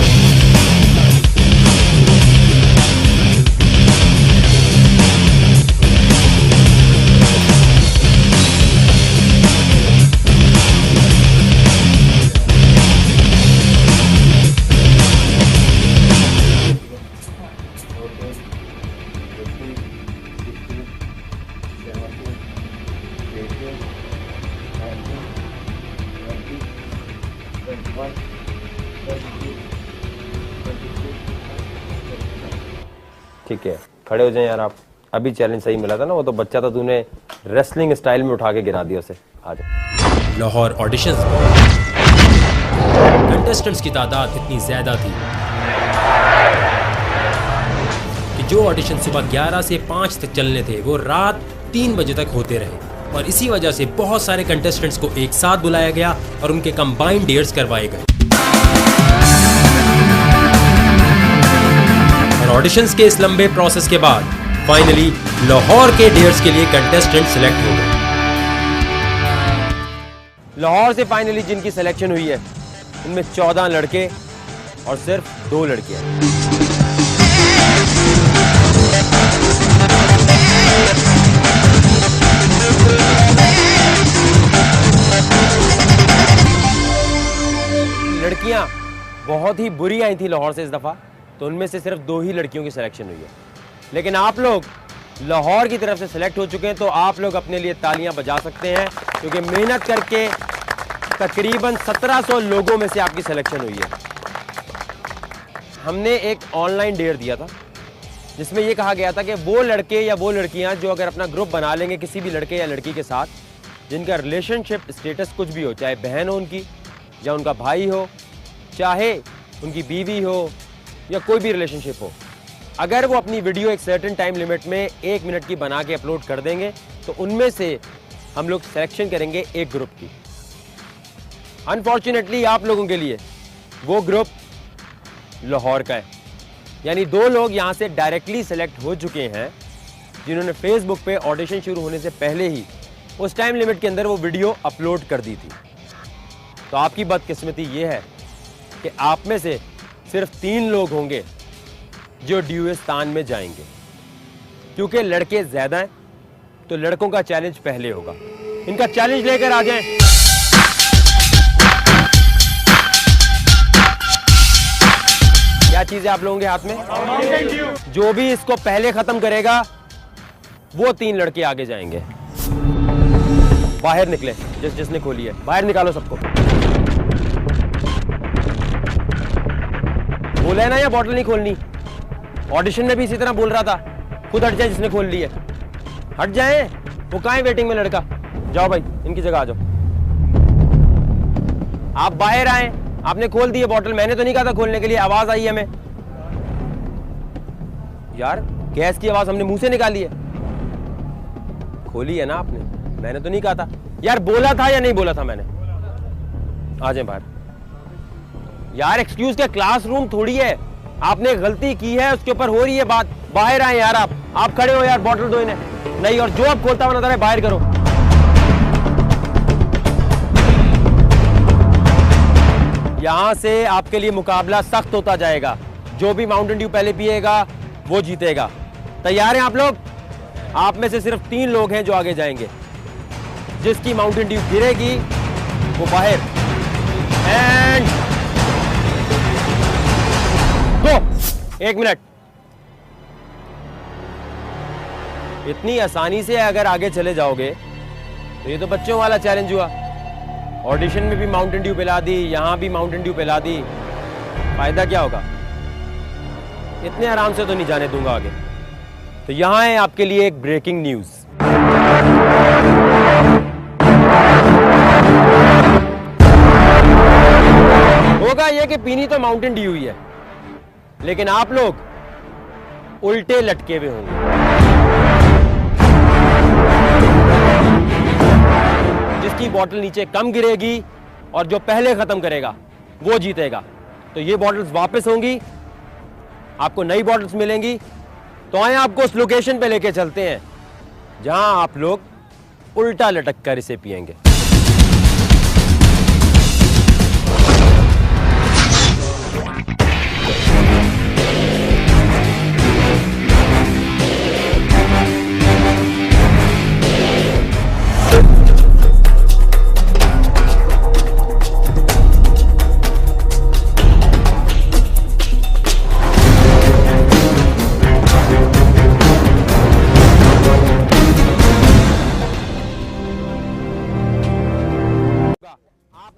ठीक है, खड़े हो जाए यार आप। अभी चैलेंज सही मिला था ना, वो तो बच्चा था, तूने रेसलिंग स्टाइल में उठा के गिरा दिया उसे। आ जाओ। लाहौर ऑडिशंस में कंटेस्टेंट्स की तादाद इतनी ज्यादा थी कि जो ऑडिशन सुबह 11 से 5 तक चलने थे वो रात 3 बजे तक होते रहे, और इसी वजह से बहुत सारे कंटेस्टेंट्स को एक साथ बुलाया गया और उनके कंबाइंड डेयर्स करवाए गए। और ऑडिशंस के इस लंबे प्रोसेस के बाद फाइनली लाहौर के डेयर्स के लिए कंटेस्टेंट सिलेक्ट हो गए। लाहौर से फाइनली जिनकी सिलेक्शन हुई है उनमें 14 लड़के और सिर्फ 2 लड़कियां। लड़कियां बहुत ही बुरी आई थी लाहौर से इस दफा, तो उनमें से सिर्फ 2 ही लड़कियों की सिलेक्शन हुई है। लेकिन आप लोग लाहौर की तरफ से सिलेक्ट हो चुके हैं, तो आप लोग अपने लिए तालियां बजा सकते हैं, क्योंकि मेहनत करके तकरीबन 1700 लोगों में से आपकी सिलेक्शन हुई है। हमने एक ऑनलाइन डेयर दिया था जिसमें यह कहा गया था कि वो लड़के या वो लड़कियां जो अगर अपना ग्रुप बना लेंगे किसी भी लड़के या लड़की के साथ, जिनका रिलेशनशिप स्टेटस कुछ भी हो, चाहे बहन हो उनकी या उनका भाई हो, चाहे उनकी बीवी हो या कोई भी रिलेशनशिप हो, अगर वो अपनी वीडियो एक सर्टेन टाइम लिमिट में 1 मिनट की बना के अपलोड कर देंगे तो उनमें से हम लोग सिलेक्शन करेंगे एक ग्रुप की। अनफॉर्चुनेटली आप लोगों के लिए वो ग्रुप लाहौर का है, यानी 2 लोग यहाँ से डायरेक्टली सेलेक्ट हो चुके हैं जिन्होंने फेसबुक पे ऑडिशन शुरू होने से पहले ही उस टाइम लिमिट के अंदर वो वीडियो अपलोड कर दी थी। तो आपकी बदकिस्मती ये है कि आप में से सिर्फ 3 लोग होंगे जो ड्यूइस्तान में जाएंगे। क्योंकि लड़के ज्यादा हैं तो लड़कों का चैलेंज पहले होगा। इनका चैलेंज लेकर आ जाएं। क्या चीज है आप लोगों के हाथ में? जो भी इसको पहले खत्म करेगा वो 3 लड़के आगे जाएंगे। बाहर निकले, जिसने खोली है बाहर निकालो सबको। बोला है ना, या बॉटल नहीं खोलनी। ऑडिशन में भी इसी तरह बोल रहा था, खुद हट जाए जिसने खोल ली है। हट जाए, वो कहाँ है वेटिंग में लड़का? जाओ भाई इनकी जगह आ जाओ। आप बाहर आए, आपने खोल दी है बॉटल, मैंने तो नहीं कहा था खोलने के लिए, आवाज आई है हमें। यार गैस की आवाज हमने मुंह से निकाली है, खोली है ना आपने, मैंने तो नहीं कहा था। यार बोला था या नहीं बोला था मैंने? आ जाए बाहर। यार एक्सक्यूज क्या क्लासरूम थोड़ी है, आपने गलती की है उसके ऊपर हो रही है बात। बाहर आए यार, आप खड़े हो यार, बॉटल दो इन्हें। नहीं, और जो आप खोलता हुआ नजर है बाहर करो। यहां से आपके लिए मुकाबला सख्त होता जाएगा। जो भी माउंटेन ड्यू पहले पिएगा वो जीतेगा। तैयार हैं आप लोग? आप में से सिर्फ 3 लोग हैं जो आगे जाएंगे। जिसकी माउंटेन ड्यू गिरेगी वो बाहर। And go. 1 मिनट। इतनी आसानी से अगर आगे चले जाओगे तो ये तो बच्चों वाला चैलेंज हुआ। ऑडिशन में भी माउंटेन ड्यू पिला दी, यहां भी माउंटेन ड्यू पिला दी, फायदा क्या होगा? इतने आराम से तो नहीं जाने दूंगा आगे। तो यहां है आपके लिए एक ब्रेकिंग न्यूज। होगा ये कि पीनी तो माउंटेन ड्यू ही है, लेकिन आप लोग उल्टे लटके हुए होंगे। जिसकी बॉटल नीचे कम गिरेगी और जो पहले खत्म करेगा वो जीतेगा। तो ये बॉटल्स वापस होंगी, आपको नई बॉटल्स मिलेंगी। तो आए आपको उस लोकेशन पे लेके चलते हैं जहां आप लोग उल्टा लटक कर इसे पिएंगे।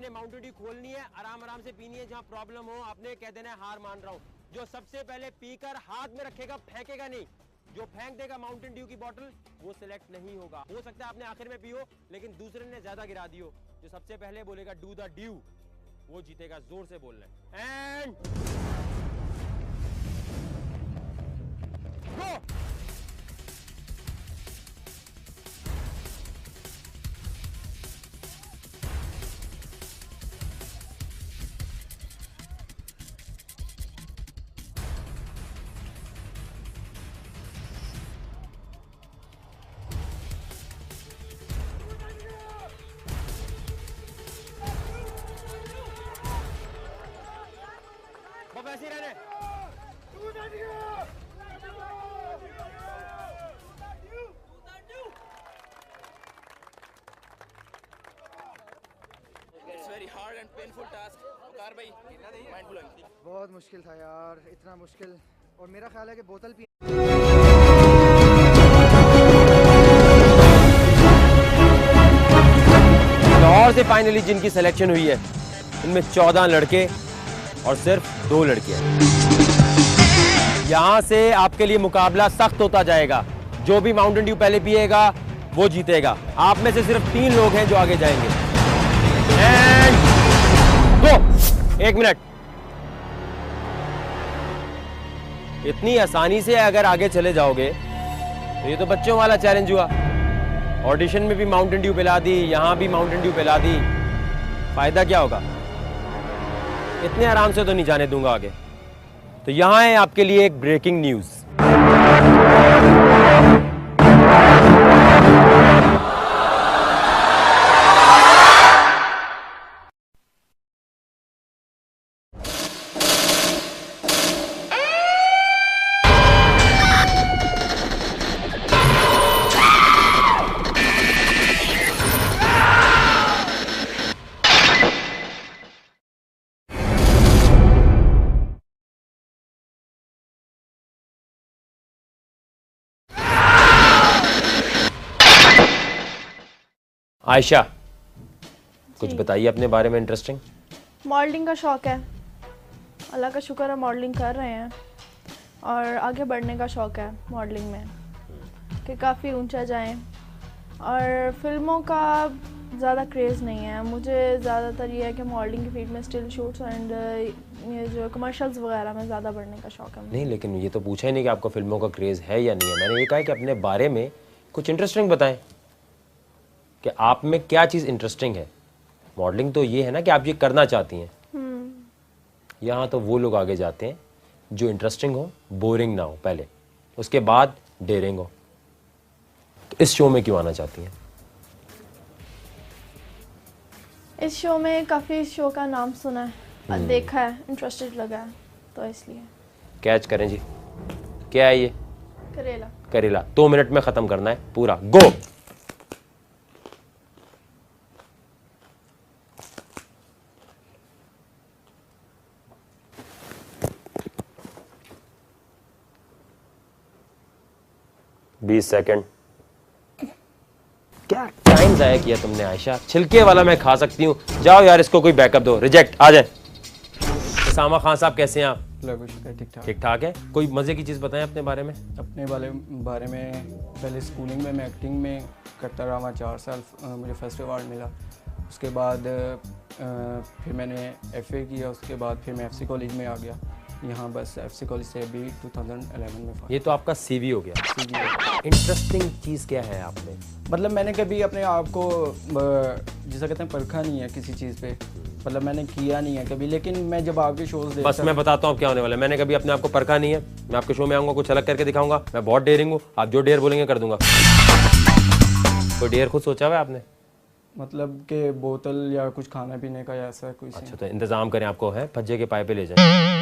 आपने माउंटेन ड्यू खोलनी है, आराम आराम से पीनी है, जहां प्रॉब्लम हो आपने कह देना है हार मान रहा हूं। जो सबसे पहले पीकर हाथ में रखेगा, फेंकेगा नहीं, जो फेंक देगा माउंटेन ड्यू की बोतल, वो सिलेक्ट नहीं होगा। हो सकता है आपने आखिर में पियो, लेकिन दूसरे ने ज्यादा गिरा दियो। जो सबसे पहले बोलेगा डू द ड्यू, वो जीतेगा। जोर से बोलना है एंड गो। ऐसे ही रहने। बहुत मुश्किल था यार, इतना मुश्किल। और मेरा ख्याल है कि बोतल पी लाहौर से फाइनली जिनकी सिलेक्शन हुई है, इनमें 14 लड़के और सिर्फ 2 लड़कियां। यहां से आपके लिए मुकाबला सख्त होता जाएगा। जो भी माउंटेन ड्यू पहले पिएगा वो जीतेगा। आप में से सिर्फ 3 लोग हैं जो आगे जाएंगे। And go. 1 मिनट। इतनी आसानी से अगर आगे चले जाओगे तो ये तो बच्चों वाला चैलेंज हुआ। ऑडिशन में भी माउंटेन ड्यू पिला दी, यहां भी माउंटेन ड्यू पिला दी, फायदा क्या होगा? इतने आराम से तो नहीं जाने दूंगा आगे। तो यहां है आपके लिए एक ब्रेकिंग न्यूज। आयशा, कुछ बताइए अपने बारे में इंटरेस्टिंग। मॉडलिंग का शौक़ है, अल्लाह का शुक्र है मॉडलिंग कर रहे हैं और आगे बढ़ने का शौक़ है मॉडलिंग में कि काफ़ी ऊंचा जाएं। और फिल्मों का ज़्यादा क्रेज़ नहीं है मुझे। ज़्यादातर ये है कि मॉडलिंग की फील्ड में स्टिल शूट्स एंड ये जो कमर्शियल्स वगैरह में ज़्यादा बढ़ने का शौक़ है। नहीं, लेकिन ये तो पूछा ही नहीं कि आपको फिल्मों का क्रेज़ है या नहीं है। मैंने ये कहा कि अपने बारे में कुछ इंटरेस्टिंग बताएं कि आप में क्या चीज़ इंटरेस्टिंग है। मॉडलिंग तो ये है ना कि आप ये करना चाहती हैं। यहाँ तो वो लोग आगे जाते हैं जो इंटरेस्टिंग हो, बोरिंग ना हो पहले, उसके बाद डेयरिंग हो। तो इस शो में क्यों आना चाहती हैं? इस शो में काफ़ी इस शो का नाम सुना है, देखा है, इंटरेस्टेड लगा है, तो इसलिए। कैच करें जी। क्या है ये? करेला। करेला। 2 मिनट में ख़त्म करना है पूरा। गो। बीस सेकेंड। क्या टाइम ज़ाया किया तुमने आयशा। छिलके वाला मैं खा सकती हूँ। जाओ यार, इसको कोई बैकअप दो। रिजेक्ट। आ जाए। उसामा खान साहब कैसे हैं आप? ठीक ठाक है। कोई मज़े की चीज़ बताएं अपने बारे में। अपने बारे में पहले स्कूलिंग में मैं एक्टिंग में करता रहा वहाँ 4 साल। मुझे फर्स्ट अवार्ड मिला। उसके बाद फिर मैंने FA किया। उसके बाद फिर मैं FC कॉलेज में आ गया। यहाँ बस FC कॉलेज से अभी 2011 में। ये तो आपका CV हो गया। इंटरेस्टिंग चीज़ क्या है आप में? मतलब मैंने कभी अपने आप को जैसा कहते हैं परखा नहीं है किसी चीज़ पे। मतलब मैंने किया नहीं है कभी। लेकिन मैं जब आपके शोज देखता, बस मैं बताता हूँ क्या होने वाला है। मैंने कभी अपने आप को परखा नहीं है। मैं आपके शो में आऊँगा, कुछ अलग करके दिखाऊंगा। मैं बहुत डेयरिंग हूँ। आप जो डेयर बोलेंगे कर दूंगा। कोई डेयर खुद सोचा हुआ है आपने? मतलब कि बोतल या कुछ खाना पीने का या ऐसा कुछ। अच्छा, तो इंतजाम करें। आपको है भज्जे के पाए पे ले जाए।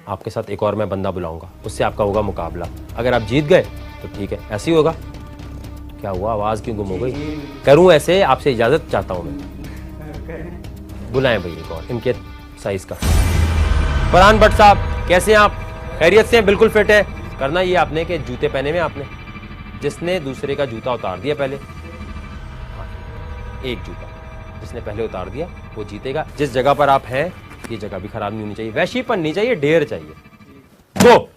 आपके साथ एक और मैं बंदा बुलाऊंगा, उससे आपका होगा मुकाबला। अगर आप जीत गए तो ठीक है, ऐसे ही होगा। क्या हुआ, आवाज़ क्यों गुम हो गई? करूं ऐसे? आपसे इजाज़त चाहता हूं मैं। बुलाएं भाई एक और इनके साइज का। फरहान भट्ट साहब कैसे हैं आप? खैरियत से हैं? बिल्कुल फिट है। करना ये आपने कि जूते पहने हुए आपने, जिसने दूसरे का जूता उतार दिया पहले, एक जूता जिसने पहले उतार दिया वो जीतेगा। जिस जगह पर आप हैं ये जगह भी खराब नहीं होनी चाहिए, वैशीपन नहीं चाहिए, डेयर चाहिए। गो।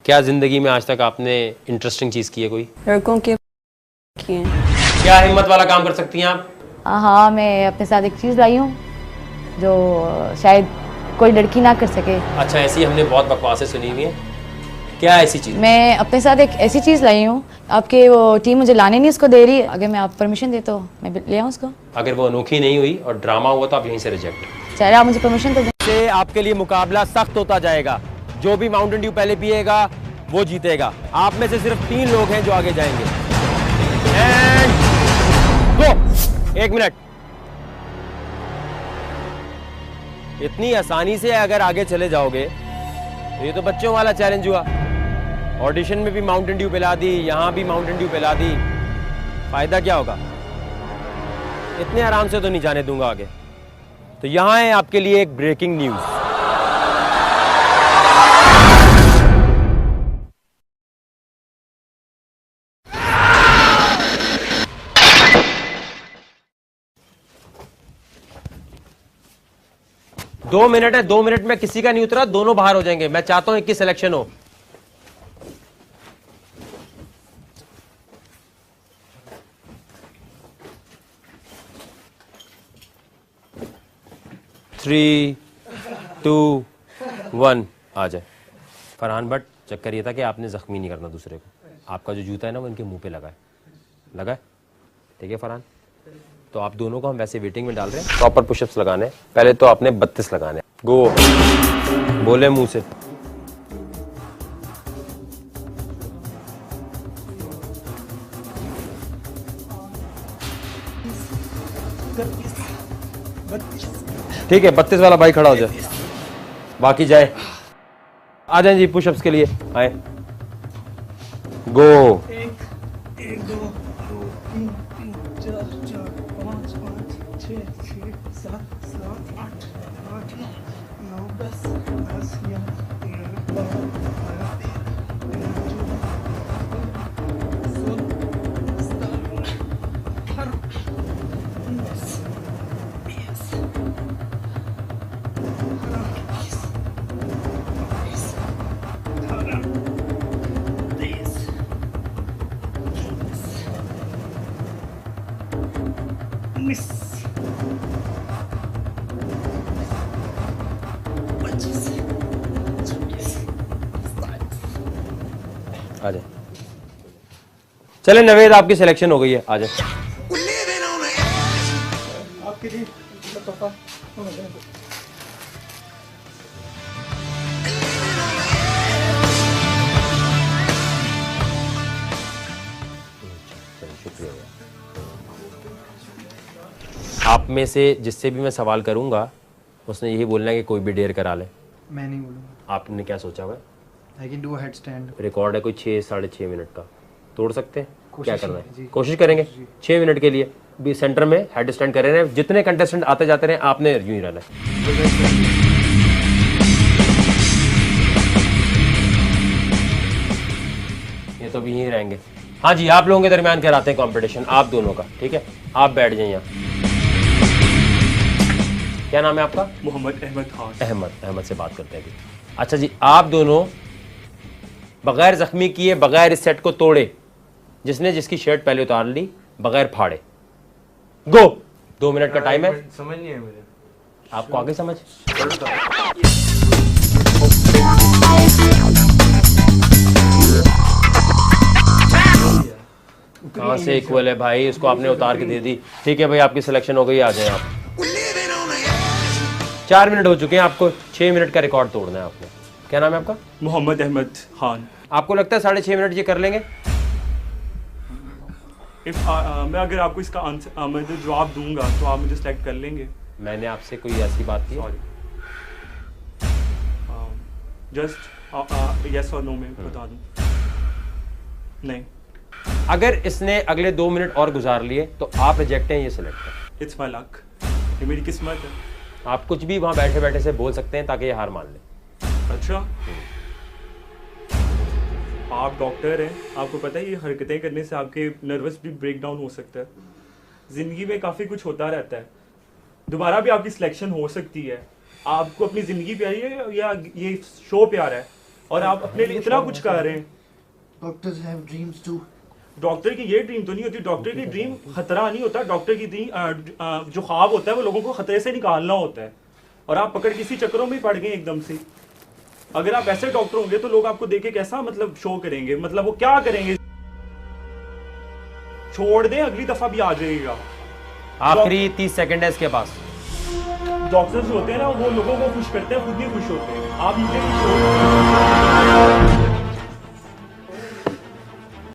क्या जिंदगी में आज तक आपने इंटरेस्टिंग चीज की है कोई? लड़कों के किए। क्या हिम्मत वाला काम कर सकती हैं आप? हाँ, मैं अपने साथ एक चीज़ लाई हूँ जो शायद कोई लड़की ना कर सके। अच्छा, ऐसी हमने बहुत बकवासें सुनी हुई हैं। क्या ऐसी चीज? मैं अपने साथ एक ऐसी चीज़ लाई हूँ, आपके वो टीम मुझे लाने नहीं उसको दे रही। अगर मैं आप परमिशन दे तो मैं ले आऊँ उसको। अगर वो अनोखी नहीं हुई और ड्रामा हुआ तो आप यहीं से रिजेक्ट। चलिए, आप मुझे परमिशन तो दें। आपके लिए मुकाबला सख्त होता जाएगा। जो भी माउंटेन ड्यू पहले पिएगा वो जीतेगा। आप में से सिर्फ 3 लोग हैं जो आगे जाएंगे। And go. 1 मिनट। इतनी आसानी से अगर आगे चले जाओगे तो ये तो बच्चों वाला चैलेंज हुआ। ऑडिशन में भी माउंटेन ड्यू पिला दी, यहां भी माउंटेन ड्यू पिला दी, फायदा क्या होगा? इतने आराम से तो नहीं जाने दूंगा आगे। तो यहां है आपके लिए एक ब्रेकिंग न्यूज। दो मिनट है, 2 मिनट में किसी का नहीं उतरा, दोनों बाहर हो जाएंगे। मैं चाहता हूं 21 सिलेक्शन हो। थ्री, 2, 1 आ जाए। फरहान भट्ट, चक्कर ये था कि आपने जख्मी नहीं करना दूसरे को। आपका जो जूता है ना वो इनके मुंह पे लगा है, ठीक है फरहान? तो आप दोनों को हम वैसे वेटिंग में डाल रहे हैं। प्रॉपर पुशअप्स लगाने, पहले तो आपने 32 लगाने। गो, बोले मुंह से। ठीक है, 32 वाला भाई खड़ा हो जाए, बाकी जाए। आ जाए जी पुशअप्स के लिए, आए। गो। 1, 2, 3, 4, 5, 6, 7, 8, 9, 10, 11, 12, आ जाए। चले नवेद, आपकी सिलेक्शन हो गई है, आ जाए। आपके लिए तोहफा शुक्रिया। आप में से जिससे भी मैं सवाल करूंगा उसने यही बोलना है कि कोई भी डेयर करा ले। मैं नहीं बोलूँगा। आपने क्या सोचा हुआ? I can do a headstand. Record है कोई 6 साढ़े 6 मिनट का, तोड़ सकते हैं? क्या करना है? जी। कोशिश करेंगे 6 मिनट के लिए भी सेंटर में हेड स्टैंड कर रहे हैं। जितने कंटेस्टेंट आते जाते रहे आपने यूं ही रहना है। ये तो भी यहीं रहेंगे। हाँ जी, आप लोगों के दरमियान कराते हैं कंपटीशन, आप दोनों का, ठीक है? आप बैठ जाइए यहाँ। क्या नाम है आपका? मोहम्मद अहमद खान। अहमद से बात करते हैं अभी। अच्छा जी, आप दोनों बगैर जख्मी किए, बगैर इस सेट को तोड़े, जिसने जिसकी शर्ट पहले उतार ली, बगैर फाड़े, गो। 2 मिनट का टाइम है। समझ नहीं है मुझे। आपको आगे समझ? कहाँ से इक्वल है भाई? उसको आपने उतार के दे दी। ठीक है भाई, आपकी सिलेक्शन हो गई, आ जाए आप। 4 मिनट हो चुके हैं, आपको 6 मिनट का रिकॉर्ड तोड़ना है आपने। क्या नाम है आपका? मोहम्मद अहमद खान। आपको लगता है 6.5 मिनट ये कर लेंगे? मैं अगर आपको इसका आंसर मैं जो जवाब दूंगा तो आप मुझे सेलेक्ट कर लेंगे? मैंने आपसे कोई ऐसी बात की? जस्ट यस और नो में बता दूं। नहीं। अगर इसने अगले 2 मिनट और गुजार लिए तो आप रिजेक्ट हैं, ये सिलेक्ट है। इट्स माय लक, ये मेरी किस्मत है। आप कुछ भी वहां बैठे बैठे से बोल सकते हैं ताकि ये हार मान ले। अच्छा, आप डॉक्टर हैं, आपको पता है ये हरकतें करने से आपके नर्वस भी ब्रेक डाउन हो सकता है। ज़िंदगी में काफ़ी कुछ होता रहता है, दोबारा भी आपकी सिलेक्शन हो सकती है। आपको अपनी ज़िंदगी प्यारी है या ये शो प्यारा है, और आप अपने लिए इतना कुछ कर रहे हैं। Doctors have dreams too. Doctor की ये ड्रीम तो नहीं होती, डॉक्टर की ड्रीम खतरा नहीं होता, डॉक्टर की ड्रीम जो ख्वाब होता है वो लोगों को खतरे से निकालना होता है, और आप पकड़ किसी चक्करों में पड़ गए एकदम से। अगर आप ऐसे डॉक्टर होंगे तो लोग आपको देख के कैसा मतलब शो करेंगे, मतलब वो क्या करेंगे? छोड़ दें, अगली दफा भी आ जाएगा। आखिरी 30 सेकंड है इसके पास। डॉक्टर्स होते हैं ना, वो लोगों को खुश करते हैं, खुद नहीं खुश होते हैं। आप मुझे